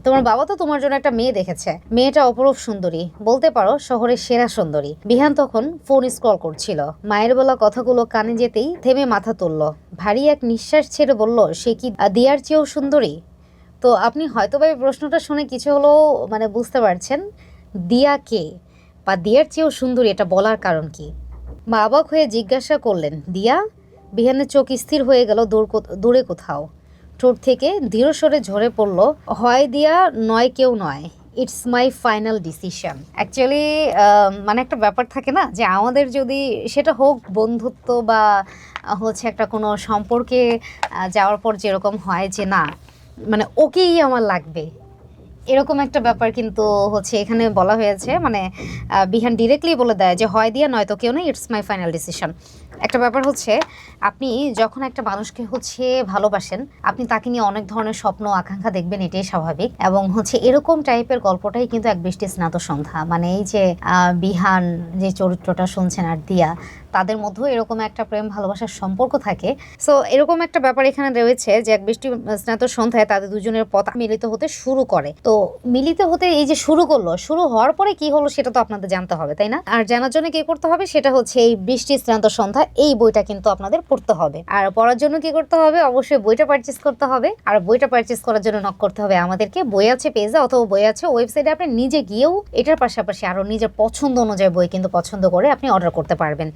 তোমার বাবা তো তোমার জন্য একটা মেয়ে দেখেছে, মেয়েটা অপরূপ সুন্দরী, বলতে পারো শহরের সেরা সুন্দরী। বিহান তখন ফোন স্ক্রল করছিল। মায়ের বলা কথাগুলো কানে যেতেই থেমে মাথা তুলল। ভারী এক নিঃশ্বাস ছেড়ে বলল, সে কি দিয়ার চেয়েও সুন্দরী? তো আপনি হয়তো বা এই প্রশ্নটা শুনে কিছু হলেও বুঝতে পারছেন দিয়া কে, বা দিয়ার চেয়েও সুন্দরী এটা বলার কারণ কি। মা অবাক হয়ে জিজ্ঞাসা করলেন, দিয়া? বিহানের চোখ স্থির হয়ে গেল দূরে কোথাও। ঠোঁট থেকে ধীর স্বরে ঝরে পড়ল, হয় দিয়া নয় কেউ নয়, it's my final decision. Actually একটা ব্যাপার থাকে না যে আমাদের যদি সেটা হোক বন্ধুত্ব বা একটা কোনো সম্পর্কে যাওয়ার পর যেরকম হয় যে না ওকেই আমার লাগবে, এরকম একটা ব্যাপার কিন্তু এখানে বলা হয়েছে। বিহান ডিরেক্টলি বলে দেয় যে হয় দিয়া নয়তো কেউ নেই, ইটস মাই ফাইনাল ডিসিশন। একটা ব্যাপার আপনি যখন একটা মানুষকে ভালোবাসেন, আপনি তাকে নিয়ে অনেক ধরনের স্বপ্ন আকাঙ্ক্ষা দেখবেন, এটাই স্বাভাবিক। এবং এরকম টাইপের গল্পটাই কিন্তু এক বৃষ্টি স্নাত সন্ধ্যা, এই যে বিহান যে চরিত্রটা শুনছেন আর দিয়া, তাদের মধ্যেও এরকম একটা প্রেম ভালোবাসার সম্পর্ক থাকে। সো এরকম একটা ব্যাপার এখানে রয়েছে যে এক বৃষ্টি স্নাত সন্ধ্যায় তাদের দুজনের পথ মিলিত হতে শুরু করে। তো মিলিত হতে এই যে শুরু করলো, শুরু হওয়ার পরে কি হলো সেটা তো আপনাদের জানতে হবে, তাই না? আর জানার জন্য কি করতে হবে সেটা এই বৃষ্টি স্নাত সন্ধ্যা এই বইটা কিন্তু আপনাদের পড়তে হবে। আর পড়ার জন্য কি করতে হবে, অবশ্যই বইটা পারচেস করতে হবে। আর বইটা পারচেস করার জন্য নক করতে হবে আমাদেরকে। বই আছে পেজে অথবা বই আছে ওয়েবসাইটে, আপনি নিজে গিয়েও এটার পাশাপাশি আরো নিজের পছন্দ অনুযায়ী বই কিন্তু পছন্দ করে আপনি অর্ডার করতে পারবেন।